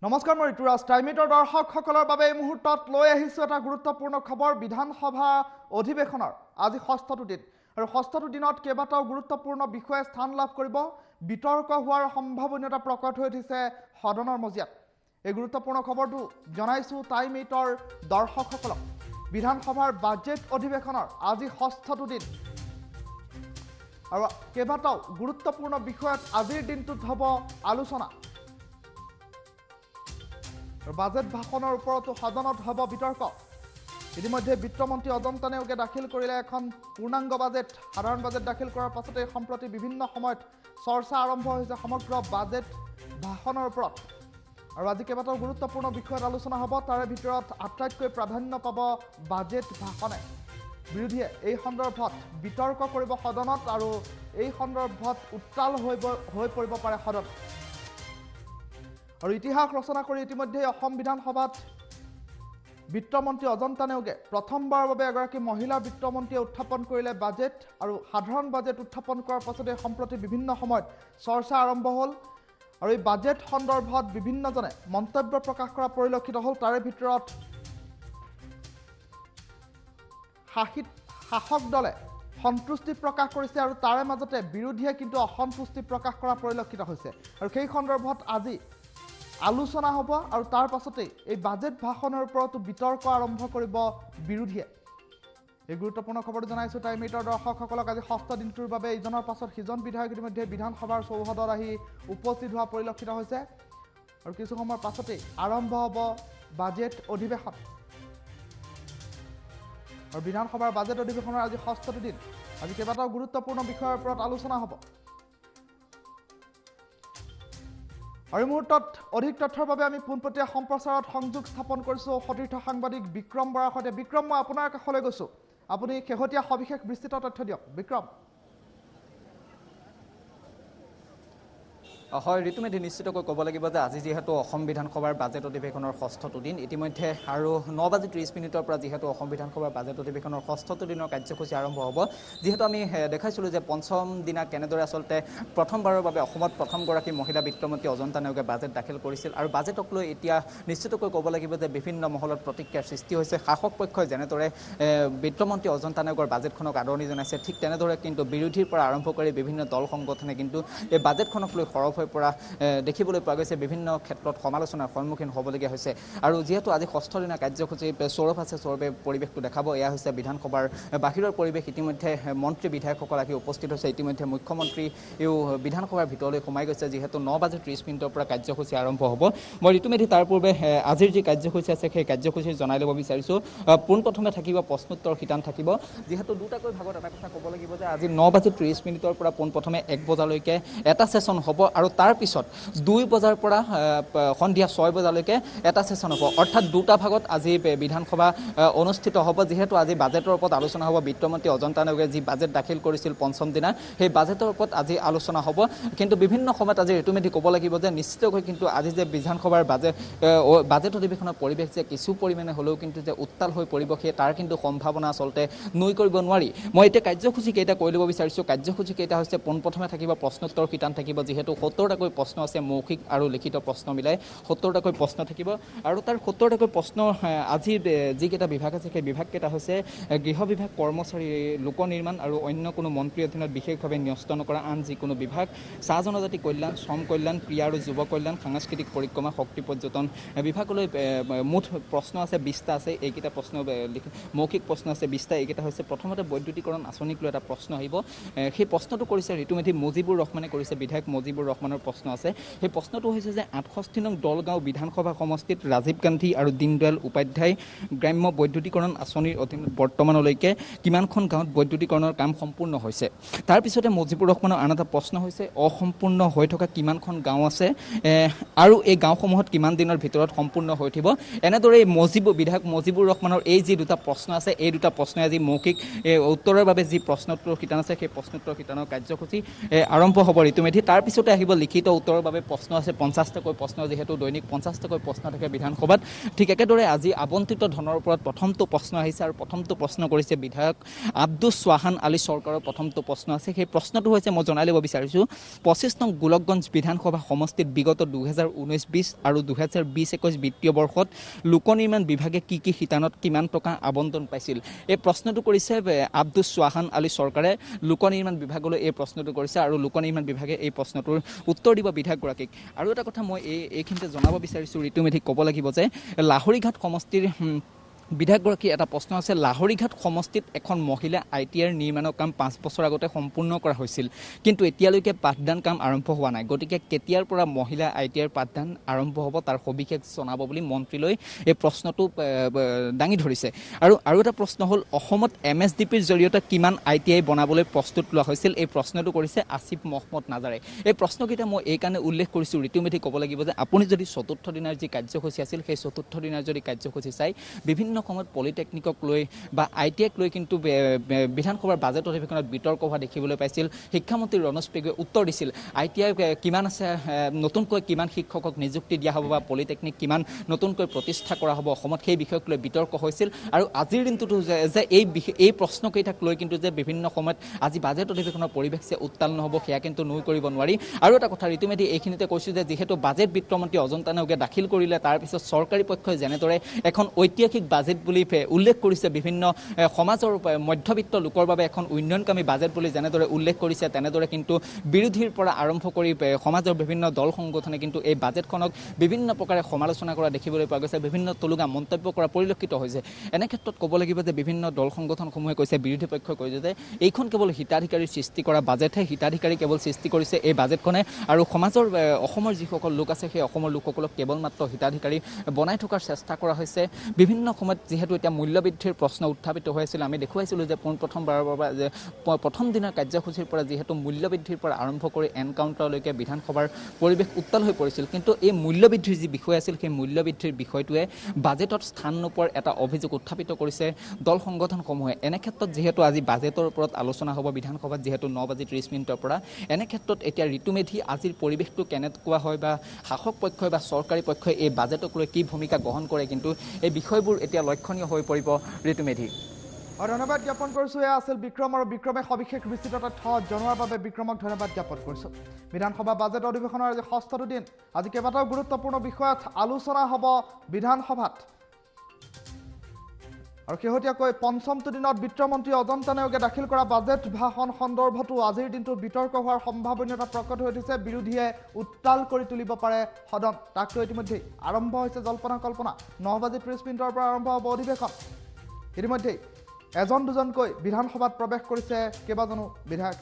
নমস্কাৰ মই ঋতুৰাজ টাইমিটৰ দৰ্শকসকলৰ বাবে এই মুহূৰ্তত লৈ আহিছো এটা গুৰুত্বপূৰ্ণ খবৰ বিধানসভা অধিৱেশনৰ আজি ষষ্ঠটো দিন আৰু ষষ্ঠটো দিনত কেইবাটাও গুৰুত্বপূৰ্ণ বিষয়ে স্থান লাভ কৰিব বিতৰ্ক হোৱাৰ সম্ভাৱনীয়তা প্ৰকট হৈ উঠিছে সদনৰ মজিয়াত এই গুৰুত্বপূৰ্ণ খবৰটো জনাইছো টাইমিটৰ দৰ্শকসকলক বিধানসভাৰ বাজেট অধিৱেশনৰ আজি ষষ্ঠটো দিন আৰু কেইবাটাও গুৰুত্বপূৰ্ণ বিষয়ত আজিৰ দিনটোত হ'ব আলোচনা বাজেট ভাষণৰ ওপৰতো সদনত হ'ব বিতৰ্ক ইতিমধ্যে বিত্তমন্ত্ৰী অজন্তা নেওগে দাখিল কৰিলে এখন পূৰ্ণাংগ বাজেট সাধাৰণ বাজেট দাখিল কৰাৰ পাছতে সম্প্ৰতি বিভিন্ন সময়ত চৰ্চা আৰম্ভ হৈছে সমগ্ৰ বাজেট ভাষণৰ ওপৰত আৰু আজি কেইবাটাও গুৰুত্বপূৰ্ণ বিষয়ত আলোচনা হ'ব তাৰে ভিতৰত আটাইতকৈ প্ৰাধান্য পাব বাজেট ভাষণে বিৰোধীয়ে এই সন্দৰ্ভত বিতৰ্ক কৰিব সদনত আৰু এই সন্দৰ্ভত উত্তাল হৈ পৰিব পাৰে সদন আৰু ইতিহাস ৰচনা কৰি ইতিমধ্যে অসম বিধানসভাত বিত্তমন্ত্ৰী অজন্তা নেওগে প্ৰথমবাৰৰ বাবে এগৰাকী মহিলা বিত্তমন্ত্ৰীয়ে উত্থাপন কৰিলে বাজেট আৰু সাধাৰণ বাজেট উত্থাপন কৰাৰ পাছতে সম্প্ৰতি বিভিন্ন সময়ত চৰ্চা আৰম্ভ হ'ল আৰু এই বাজেট সন্দৰ্ভত বিভিন্নজনে মন্তব্য প্ৰকাশ কৰা পৰিলক্ষিত হ'ল তাৰে ভিতৰত শাসক দলে সন্তুষ্টি প্ৰকাশ কৰিছে আৰু তাৰে মাজতে বিৰোধীয়ে কিন্তু অসন্তুষ্টি প্ৰকাশ কৰা পৰিলক্ষিত হৈছে আৰু সেই সন্দৰ্ভত আজি আলোচনা হ'ব আৰু তাৰ পাছতে এই বাজেট ভাষণৰ ওপৰতো বিতৰ্ক আৰম্ভ কৰিব বিৰোধীয়ে এই গুৰুত্বপূৰ্ণ খবৰটো জনাইছো টাইমিটৰ দৰ্শকসকলক আজি ষষ্ঠ দিনটোৰ বাবে ইজনৰ পাছত সিজন বিধায়ক ইতিমধ্যে বিধানসভাৰ চৌহদত আহি উপস্থিত হোৱা পৰিলক্ষিত হৈছে আৰু কিছু সময়ৰ পাছতে আৰম্ভ হ'ব বাজেট অধিৱেশন আৰু বিধানসভাৰ বাজেট অধিৱেশনৰ আজি ষষ্ঠটো দিন আজি কেইবাটাও গুৰুত্বপূৰ্ণ বিষয়ৰ ওপৰত আলোচনা হ'ব আৰু মুহূৰ্তত অধিক তথ্যৰ বাবে আমি পোনপটীয়া সম্প্ৰচাৰত সংযোগ স্থাপন কৰিছোঁ সতীৰ্থ সাংবাদিক বিক্ৰম বৰাৰ সৈতে বিক্ৰম মই আপোনাৰ কাষলৈ গৈছোঁ আপুনি শেহতীয়া সবিশেষ বিস্তৃত তথ্য দিয়ক বিক্ৰম হয় ঋতুমেধি নিশ্চিতকৈ ক'ব লাগিব যে আজি যিহেতু অসম বিধানসভাৰ বাজেট অধিৱেশনৰ ষষ্ঠটো দিন ইতিমধ্যে আৰু 9:30 পৰা যিহেতু অসম বিধানসভাৰ বাজেট অধিৱেশনৰ ষষ্ঠটো দিনৰ কাৰ্যসূচী আৰম্ভ হ'ব যিহেতু আমি দেখাইছিলোঁ যে পঞ্চম দিনা কেনেদৰে আচলতে প্ৰথমবাৰৰ বাবে অসমত প্ৰথমগৰাকী মহিলা বিত্তমন্ত্ৰী অজন্তা নেওগে বাজেট দাখিল কৰিছিল আৰু বাজেটক লৈ এতিয়া নিশ্চিতকৈ ক'ব লাগিব যে বিভিন্ন মহলত প্ৰতিক্ৰিয়াৰ সৃষ্টি হৈছে শাসক পক্ষই যেনেদৰে বিত্তমন্ত্ৰী অজন্তা নেওগৰ বাজেটখনক আদৰণি জনাইছে ঠিক তেনেদৰে কিন্তু বিৰোধীৰ পৰা আৰম্ভ কৰি বিভিন্ন দল সংগঠনে কিন্তু এই বাজেটখনক লৈ সৰব পৰা দেখিবলৈ পোৱা গৈছে বিভিন্ন ক্ষেত্ৰত সমালোচনাৰ সন্মুখীন হ'বলগীয়া হৈছে আৰু যিহেতু আজি ষষ্ঠ দিনা কাৰ্যসূচী সৌৰভ আছে সৌৰভে পৰিৱেশটো দেখাব এয়া হৈছে বিধানসভাৰ বাহিৰৰ পৰিৱেশ ইতিমধ্যে মন্ত্ৰী বিধায়কসকল আহি উপস্থিত হৈছে ইতিমধ্যে মুখ্যমন্ত্ৰীও বিধানসভাৰ ভিতৰলৈ সোমাই গৈছে যিহেতু 9:30 পৰা কাৰ্যসূচী আৰম্ভ হ'ব মই ঋতুমেধি তাৰ পূৰ্বে আজিৰ যি কাৰ্যসূচী আছে সেই কাৰ্যসূচী জনাই ল'ব বিচাৰিছোঁ পোনপ্ৰথমে থাকিব প্ৰশ্নোত্তৰ শিতান থাকিব যিহেতু দুটাকৈ ভাগত এটা কথা ক'ব লাগিব যে আজি 9:30 পৰা পোনপ্ৰথমে 1 বজালৈকে এটা ছেছন হ'ব আৰু তাৰ পিছত 2 বজাৰ পৰা সন্ধিয়া 6 বজালৈকে এটা ছেছন হ'ব অৰ্থাৎ দুটা ভাগত আজি বিধানসভা অনুষ্ঠিত হ'ব যিহেতু আজি বাজেটৰ ওপৰত আলোচনা হ'ব বিত্তমন্ত্ৰী অজন্তা নেওগে যি বাজেট দাখিল কৰিছিল পঞ্চম দিনা সেই বাজেটৰ ওপৰত আজি আলোচনা হ'ব কিন্তু বিভিন্ন সময়ত আজি ঋতুমেধি ক'ব লাগিব যে নিশ্চিতকৈ কিন্তু আজি যে বিধানসভাৰ বাজেট অধিৱেশনৰ পৰিৱেশ যে কিছু পৰিমাণে হ'লেও কিন্তু যে উত্তাল হৈ পৰিব সেই তাৰ কিন্তু সম্ভাৱনা আচলতে নুই কৰিব নোৱাৰি মই এতিয়া কাৰ্যসূচী কেইটা কৈ ল'ব বিচাৰিছোঁ কাৰ্যসূচী কেইটা হৈছে পোনপ্ৰথমে থাকিব প্ৰশ্নোত্তৰ শিতান থাকিব যিহেতু 70টাকৈ প্ৰশ্ন আছে মৌখিক আৰু লিখিত প্ৰশ্ন মিলাই 70টাকৈ প্ৰশ্ন থাকিব আৰু তাৰ 70টাকৈ প্ৰশ্ন আজিৰ যিকেইটা বিভাগ আছে সেই বিভাগকেইটা হৈছে গৃহ বিভাগ কৰ্মচাৰী লোক নিৰ্মাণ আৰু অন্য কোনো মন্ত্ৰীৰ অধীনত বিশেষভাৱে ন্যস্ত নকৰা আন যিকোনো বিভাগ চাহ জনজাতি কল্যাণ শ্ৰম কল্যাণ ক্ৰীড়া আৰু যুৱ কল্যাণ সাংস্কৃতিক পৰিক্ৰমা শক্তি পৰ্যটন বিভাগলৈ মুঠ প্ৰশ্ন আছে 20টা আছে এইকেইটা প্ৰশ্ন মৌখিক প্ৰশ্ন আছে 20টা এইকেইটা হৈছে প্ৰথমতে বৈদ্যুতিকৰণ আঁচনিক লৈ এটা প্ৰশ্ন আহিব সেই প্ৰশ্নটো কৰিছে ঋতুমেধি মুজিবুৰ ৰহমানে কৰিছে বিধায়ক মুজিবুৰ ৰহমানৰ প্ৰশ্ন আছে সেই প্ৰশ্নটো হৈছে যে 68 নং দলগাঁও বিধানসভা সমষ্টিত ৰাজীৱ গান্ধী আৰু দীনদয়াল উপাধ্যায় গ্ৰাম্য বৈদ্যুতিকৰণ আঁচনিৰ অধীনত বৰ্তমানলৈকে কিমানখন গাঁৱত বৈদ্যুতিকৰণৰ কাম সম্পূৰ্ণ হৈছে তাৰপিছতে মুজিবুৰ ৰহমানৰ আন এটা প্ৰশ্ন হৈছে অসম্পূৰ্ণ হৈ থকা কিমানখন গাঁও আছে আৰু এই গাঁওসমূহত কিমান দিনৰ ভিতৰত সম্পূৰ্ণ হৈ উঠিব এনেদৰে বিধায়ক মুজিবুৰ ৰহমানৰ এই যি দুটা প্ৰশ্ন আছে এই দুটা প্ৰশ্নই আজি মৌখিক উত্তৰৰ বাবে যি প্ৰশ্নোত্তৰ শিতান আছে সেই প্ৰশ্নোত্তৰ শিতানৰ কাৰ্যসূচী আৰম্ভ হ'ব ঋতুমেধি তাৰপিছতে আহিব লিখিত উত্তৰৰ বাবে প্ৰশ্ন আছে 50টাকৈ প্ৰশ্ন যিহেতু দৈনিক 50টাকৈ প্ৰশ্ন থাকে বিধানসভাত ঠিক একেদৰে আজি আবণ্টিত ধনৰ ওপৰত প্ৰথমটো প্ৰশ্ন আহিছে আৰু প্ৰথমটো প্ৰশ্ন কৰিছে বিধায়ক আব্দুছ চৌহান আলী চৰকাৰৰ প্ৰথমটো প্ৰশ্ন আছে সেই প্ৰশ্নটো হৈছে মই জনাই ল'ব বিচাৰিছোঁ 25 নং গোলকগঞ্জ বিধানসভা সমষ্টিত বিগত 2019-20 আৰু 2020-21 বিত্তীয় বৰ্ষত লোক নিৰ্মাণ বিভাগে কি কি শিতানত কিমান টকা আবণ্টন পাইছিল এই প্ৰশ্নটো কৰিছে আব্দুছ চৌহান আলী চৰকাৰে লোক নিৰ্মাণ বিভাগলৈ এই প্ৰশ্নটো কৰিছে আৰু লোক নিৰ্মাণ বিভাগে এই প্ৰশ্নটোৰ উত্তৰ দিব বিধায়কগৰাকীক আৰু এটা কথা মই এইখিনিতে জনাব বিচাৰিছোঁ ঋতুমেধিক ক'ব লাগিব যে লাহৰীঘাট সমষ্টিৰ বিধায়কগৰাকী এটা প্ৰশ্ন আছে লাহৰীঘাট সমষ্টিত এখন মহিলা ITR নিৰ্মাণৰ কাম 5 বছৰ আগতে সম্পূৰ্ণ কৰা হৈছিল কিন্তু এতিয়ালৈকে পাঠদান কাম আৰম্ভ হোৱা নাই গতিকে কেতিয়াৰ পৰা মহিলা ITR পাঠদান আৰম্ভ হ'ব তাৰ সবিশেষ জনাব বুলি মন্ত্ৰীলৈ এই প্ৰশ্নটো দাঙি ধৰিছে আৰু এটা প্ৰশ্ন হ'ল অসমত MSDPৰ জৰিয়তে কিমান ITI বনাবলৈ প্ৰস্তুত লোৱা হৈছিল এই প্ৰশ্নটো কৰিছে আসিফ মহম্মদ নাজাৰে এই প্ৰশ্নকেইটা মই এই কাৰণে উল্লেখ কৰিছোঁ ঋতুমেধি ক'ব লাগিব যে আপুনি যদি চতুৰ্থ দিনাৰ যি কাৰ্যসূচী আছিল সেই চতুৰ্থ দিনাৰ যদি কাৰ্যসূচী চাই বিভিন্ন সময়ত পলিটেকনিকক লৈ বা ITIক লৈ কিন্তু বিধানসভাৰ বাজেট অধিৱেশনত বিতৰ্ক হোৱা দেখিবলৈ পাইছিল শিক্ষামন্ত্ৰী ৰণোজ পেগুৱে উত্তৰ দিছিল ITI কিমান আছে নতুনকৈ কিমান শিক্ষকক নিযুক্তি দিয়া হ'ব বা পলিটেকনিক কিমান নতুনকৈ প্ৰতিষ্ঠা কৰা হ'ব অসমত সেই বিষয়ক লৈ বিতৰ্ক হৈছিল আৰু আজিৰ দিনটোতো যে এই প্ৰশ্নকেইটাক লৈ কিন্তু যে বিভিন্ন সময়ত আজি বাজেট অধিৱেশনৰ পৰিৱেশ যে উত্তাল নহ'ব সেয়া কিন্তু নুই কৰিব নোৱাৰি আৰু এটা কথা ঋতুমেধি এইখিনিতে কৈছোঁ যে যিহেতু বাজেট বিত্তমন্ত্ৰী অজন্তা নেওগে দাখিল কৰিলে তাৰপিছত চৰকাৰী পক্ষই যেনেদৰে এখন ঐতিহাসিক বাজেট বুলি উল্লেখ কৰিছে বিভিন্ন সমাজৰ মধ্যবিত্ত লোকৰ বাবে এখন উন্নয়নকামী বাজেট বুলি যেনেদৰে উল্লেখ কৰিছে তেনেদৰে কিন্তু বিৰোধীৰ পৰা আৰম্ভ কৰি সমাজৰ বিভিন্ন দল সংগঠনে কিন্তু এই বাজেটখনক বিভিন্ন প্ৰকাৰে সমালোচনা কৰা দেখিবলৈ পোৱা গৈছে বিভিন্ন তলুঙা মন্তব্য কৰা পৰিলক্ষিত হৈছে এনে ক্ষেত্ৰত ক'ব লাগিব যে বিভিন্ন দল সংগঠনসমূহে কৈছে বিৰোধী পক্ষই কৈছে যে এইখন কেৱল হিতাধিকাৰী সৃষ্টি কৰা বাজেটহে হিতাধিকাৰী কেৱল সৃষ্টি কৰিছে এই বাজেটখনে আৰু সমাজৰ অসমৰ যিসকল লোক আছে সেই অসমৰ লোকসকলক কেৱল মাত্ৰ হিতাধিকাৰী বনাই থকাৰ চেষ্টা কৰা হৈছে বিভিন্ন সময়ত যিহেতু এতিয়া মূল্যবৃদ্ধিৰ প্ৰশ্ন উত্থাপিত হৈ আছিল আমি দেখুৱাইছিলোঁ যে পোনপ্ৰথমবাৰৰ বাবে যে প্ৰথম দিনৰ কাৰ্যসূচীৰ পৰা যিহেতু মূল্যবৃদ্ধিৰ পৰা আৰম্ভ কৰি এনকাউণ্টাৰলৈকে বিধানসভাৰ পৰিৱেশ উত্তাল হৈ পৰিছিল কিন্তু এই মূল্যবৃদ্ধিৰ যি বিষয় আছিল সেই মূল্যবৃদ্ধিৰ বিষয়টোৱে বাজেটত স্থান নোপোৱাৰ এটা অভিযোগ উত্থাপিত কৰিছে দল সংগঠনসমূহে এনে ক্ষেত্ৰত যিহেতু আজি বাজেটৰ ওপৰত আলোচনা হ'ব বিধানসভাত যিহেতু 9:30 পৰা এনে ক্ষেত্ৰত এতিয়া ঋতুমেধি আজিৰ পৰিৱেশটো কেনেকুৱা হয় বা শাসক পক্ষই বা চৰকাৰী পক্ষই এই বাজেটক লৈ কি ভূমিকা গ্ৰহণ কৰে কিন্তু এই বিষয়বোৰ এতিয়া লক্ষণীয় হৈ পৰিব ঋতুমেধি ধন্যবাদ জ্ঞাপন কৰিছোঁ এয়া আছিল বিক্ৰম আৰু বিক্ৰমে সবিশেষ বিস্তৃত তথ্য জনোৱাৰ বাবে বিক্ৰমক ধন্যবাদ জ্ঞাপন কৰিছোঁ বিধানসভা বাজেট অধিৱেশনৰ আজি 6টো দিন আজি কেইবাটাও গুৰুত্বপূৰ্ণ বিষয়ত আলোচনা হ'ব বিধানসভাত আৰু শেহতীয়াকৈ পঞ্চমটো দিনত বিত্তমন্ত্ৰী অজন্তা নেওগে দাখিল কৰা বাজেট ভাষণ সন্দৰ্ভতো আজিৰ দিনটোত বিতৰ্ক হোৱাৰ সম্ভাৱনীয়তা প্ৰকট হৈ উঠিছে বিৰোধীয়ে উত্তাল কৰি তুলিব পাৰে সদন তাকতো ইতিমধ্যেই আৰম্ভ হৈছে জল্পনা কল্পনা 9:30 পৰা আৰম্ভ হ'ব অধিৱেশন ইতিমধ্যেই এজন দুজনকৈ বিধানসভাত প্ৰৱেশ কৰিছে কেইবাজনো বিধায়ক